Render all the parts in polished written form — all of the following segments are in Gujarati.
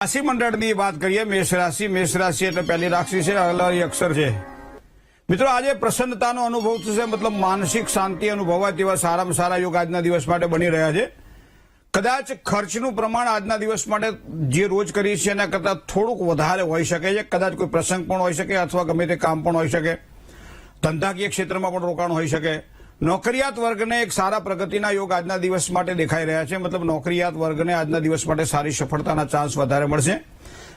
રાશિ મંડળની વાત કરીએ મેષ રાશિ એટલે પહેલી રાશિ છે, અલય અક્ષર છે। મિત્રો આજે પ્રસન્નતાનો અનુભવ થશે, મતલબ માનસિક શાંતિ અનુભવાય તેવા સારામાં સારા યોગ આજના દિવસ માટે બની રહ્યા છે। કદાચ ખર્ચનું પ્રમાણ આજના દિવસ માટે જે રોજ કરીએ છીએ એના કરતાં થોડુંક વધારે હોઈ શકે છે। કદાચ કોઈ પ્રસંગ પણ હોઈ શકે અથવા ગમે તે કામ પણ હોઈ શકે। ધંધાકીય ક્ષેત્રમાં પણ રોકાણ હોઈ શકે। નોકરિયાત વર્ગને એક સારા પ્રગતિના યોગ આજના દિવસ માટે દેખાઈ રહ્યા છે, મતલબ નોકરિયાત વર્ગને આજના દિવસ માટે સારી સફળતાના ચાન્સ વધારે મળશે।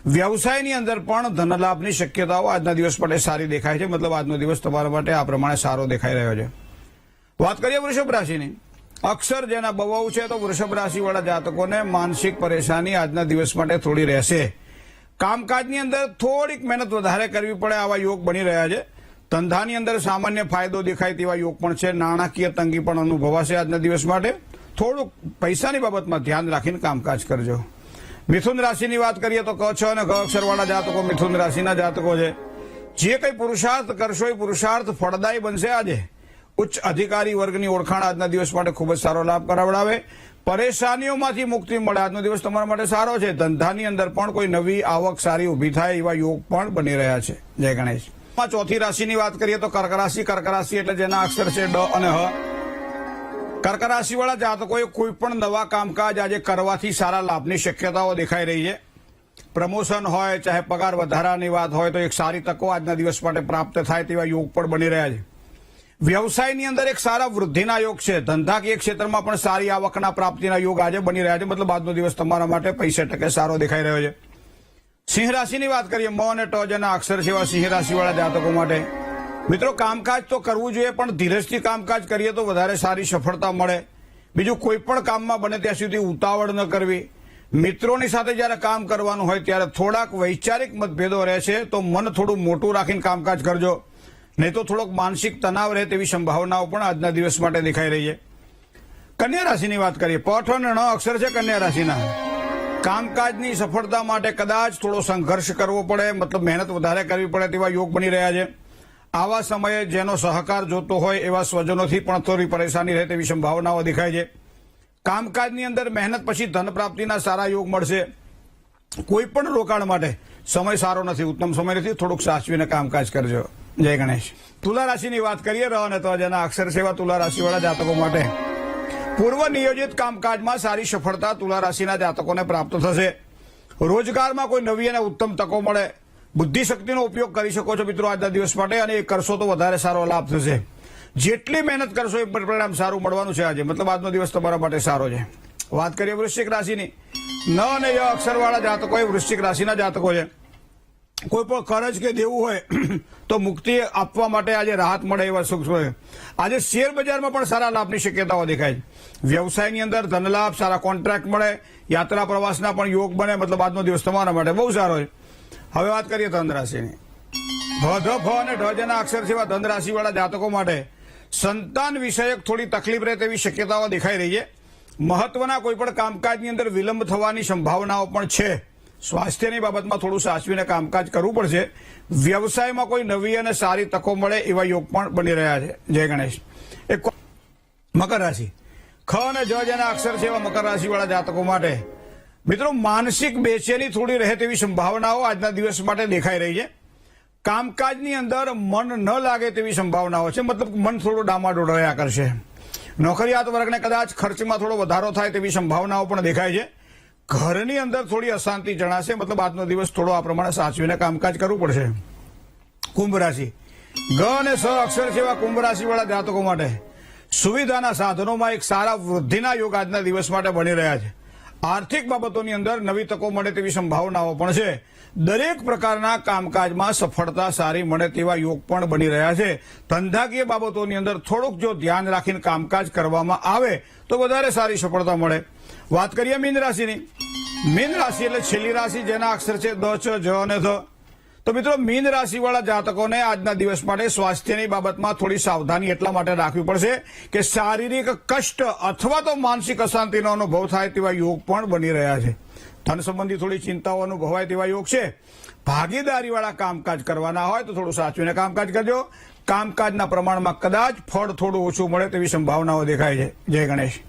વ્યવસાયની અંદર પણ ધનલાભની શક્યતાઓ આજના દિવસ માટે સારી દેખાય છે, મતલબ આજનો દિવસ તમારા માટે આ પ્રમાણે સારો દેખાઈ રહ્યો છે। વાત કરીએ વૃષભ રાશિની, અક્ષર જેના બવાઉ છે તો વૃષભ રાશિવાળા જાતકોને માનસિક પરેશાની આજના દિવસ માટે થોડી રહેશે। કામકાજની અંદર થોડીક મહેનત વધારે કરવી પડે આવા યોગ બની રહ્યા છે। ધંધાની અંદર સામાન્ય ફાયદો દેખાય તેવા યોગ પણ છે। નાણાકીય તંગી પણ અનુભવાશે આજના દિવસ માટે। થોડુંક પૈસાની બાબતમાં ધ્યાન રાખીને કામકાજ કરજો। મિથુન રાશિની વાત કરીએ તો ક છ અને ગ અક્ષરવાળા જાતકો મિથુન રાશિના જાતકો છે। જે કંઈ પુરુષાર્થ કરશો એ પુરુષાર્થ ફળદાયી બનશે। આજે ઉચ્ચ અધિકારી વર્ગની ઓળખાણ આજના દિવસ માટે ખૂબ જ સારો લાભ કરાવડાવે। પરેશાનીઓમાંથી મુક્તિ મળે આજનો દિવસ તમારા માટે સારો છે। ધંધાની અંદર પણ કોઈ નવી આવક સારી ઊભી થાય એવા યોગ પણ બની રહ્યા છે। જય ગણેશ। ચોથી રાશિની વાત કરીએ તો કર્ક રાશિ એટલે જેના અક્ષર છે ડ અને હ। કર્ક રાશિવાળા જાતકોએ કોઈ પણ નવા કામકાજ આજે કરવાથી સારા લાભની શક્યતાઓ દેખાઈ રહી છે। પ્રમોશન હોય ચાહે પગાર વધારાની વાત હોય તો એક સારી તકો આજના દિવસ માટે પ્રાપ્ત થાય તેવા યોગ પણ બની રહ્યા છે। વ્યવસાયની અંદર એક સારા વૃદ્ધિના યોગ છે। ધંધાકીય ક્ષેત્રમાં પણ સારી આવકના પ્રાપ્તિના યોગ આજે બની રહ્યા છે, મતલબ આજનો દિવસ તમારા માટે 65% સારો દેખાઈ રહ્યો છે। સિંહ રાશિની વાત કરીએ, મ અને ટ જેના અક્ષર છે એવા સિંહ રાશિવાળા જાતકો માટે મિત્રો કામકાજ તો કરવું જોઈએ, પણ ધીરજથી કામકાજ કરીએ તો વધારે સારી સફળતા મળે। બીજું કોઈ પણ કામમાં બને ત્યાં સુધી ઉતાવળ ન કરવી। મિત્રોની સાથે જ્યારે કામ કરવાનું હોય ત્યારે થોડાક વૈચારિક મતભેદો રહેશે તો મન થોડું મોટું રાખીને કામકાજ કરજો, નહીં તો થોડોક માનસિક તણાવ રહે તેવી સંભાવનાઓ પણ આજના દિવસ માટે દેખાઈ રહી છે। કન્યા રાશિની વાત કરીએ, પ અને ણ અક્ષર છે કન્યા રાશિના। કામકાજની સફળતા માટે કદાચ થોડો સંઘર્ષ કરવો પડે, મતલબ મહેનત વધારે કરવી પડે તેવા યોગ બની રહ્યા છે। આવા સમયે જેનો સહકાર જોતો હોય એવા સ્વજનોથી પણ થોડી પરેશાની રહે તેવી સંભાવનાઓ દેખાય છે। કામકાજની અંદર મહેનત પછી ધન પ્રાપ્તિના સારા યોગ મળશે। કોઈ પણ રોકાણ માટે સમય સારો નથી, ઉત્તમ સમય નથી, થોડુંક સાચવીને કામકાજ કરજો। જય ગણેશ। તુલા રાશિની વાત કરીએ, ર અને ત જેના અક્ષર સેવા તુલા રાશિવાળા જાતકો માટે પૂર્વ નિયોજિત કામકાજમાં સારી સફળતા તુલા રાશિના જાતકોને પ્રાપ્ત થશે। રોજગારમાં કોઈ નવી અને ઉત્તમ તકો મળે। બુદ્ધિશક્તિનો ઉપયોગ કરી શકો છો મિત્રો આજના દિવસ માટે, અને એ કરશો તો વધારે સારો લાભ થશે। જેટલી મહેનત કરશો એ પરિણામ સારું મળવાનું છે આજે, મતલબ આજનો દિવસ તમારા માટે સારો છે। વાત કરીએ વૃશ્ચિક રાશિની, ન અને ય અક્ષરવાળા જાતકો એ વૃશ્ચિક રાશિના જાતકો છે। કોઈ પણ કરજ કે દેવું હોય તો મુક્તિ આપવા માટે આજે રાહત મળે એવા સુખ છે। આજે શેર બજારમાં પણ સારા લાભની શક્યતાઓ દેખાય છે। વ્યવસાયની અંદર ધનલાભ, સારા કોન્ટ્રાક્ટ મળે, યાત્રા પ્રવાસના પણ યોગ બને, મતલબ આજનો દિવસ તમારા માટે બહુ સારો છે। હવે વાત કરીએ ધન રાશિની, ભ અને ઢ જેના અક્ષર છે એવા ધન રાશિવાળા જાતકો માટે સંતાન વિષયક થોડી તકલીફ રહે તેવી શક્યતાઓ દેખાઈ રહી છે। મહત્વના કોઈ પણ કામકાજની અંદર વિલંબ થવાની સંભાવનાઓ પણ છે। સ્વાસ્થ્યની બાબતમાં થોડું સાચવીને કામકાજ કરવું પડશે। વ્યવસાયમાં કોઈ નવી અને સારી તકો મળે એવા યોગ પણ બની રહ્યા છે। જય ગણેશ। મકર રાશિ, ખ અને જ જેના અક્ષર છે એવા મકર રાશિવાળા જાતકો માટે મિત્રો માનસિક બેચેની થોડી રહે તેવી સંભાવનાઓ આજના દિવસ માટે દેખાઈ રહી છે। કામકાજની અંદર મન ન લાગે તેવી સંભાવનાઓ છે, મતલબ મન થોડું ડામાડોળ રહ્યા કરશે। નોકરિયાત વર્ગને કદાચ ખર્ચમાં થોડો વધારો થાય તેવી સંભાવનાઓ પણ દેખાય છે। ઘરની અંદર થોડી અશાંતિ જણાશે, મતલબ આજનો દિવસ થોડો આ પ્રમાણે સાચવીને કામકાજ કરવું પડશે। કુંભ રાશિ, ગ અને સ અક્ષર જેવા કુંભ રાશિવાળા જાતકો માટે સુવિધાના સાધનોમાં એક સારા વૃદ્ધિના યોગ આજના દિવસ માટે બની રહ્યા છે। આર્થિક બાબતોની અંદર નવી તકો મળે તેવી સંભાવનાઓ પણ છે। દરેક પ્રકારના કામકાજમાં સફળતા સારી મળે તેવા યોગ પણ બની રહ્યા છે। ધંધાકીય બાબતોની અંદર થોડુંક જો ધ્યાન રાખીને કામકાજ કરવામાં આવે તો વધારે સારી સફળતા મળે। વાત કરીએ મીન રાશિની, મીન રાશિ એટલે છેલ્લી રાશિ જેના અક્ષર છે દ, ચ, જ અને ધ। તો મિત્રો મીન રાશિવાળા જાતકોને આજના દિવસ માટે સ્વાસ્થ્યની બાબતમાં થોડી સાવધાની એટલા માટે રાખવી પડશે કે શારીરિક કષ્ટ અથવા તો માનસિક અશાંતિનો અનુભવ થાય તેવા યોગ પણ બની રહ્યા છે। ધન સંબંધી થોડી ચિંતાઓ અનુભવાય તેવા યોગ છે। ભાગીદારીવાળા કામકાજ કરવાના હોય તો થોડું સાચવીને કામકાજ કરજો। કામકાજના પ્રમાણમાં કદાચ ફળ થોડું ઓછું મળે તેવી સંભાવનાઓ દેખાય છે। જય ગણેશ।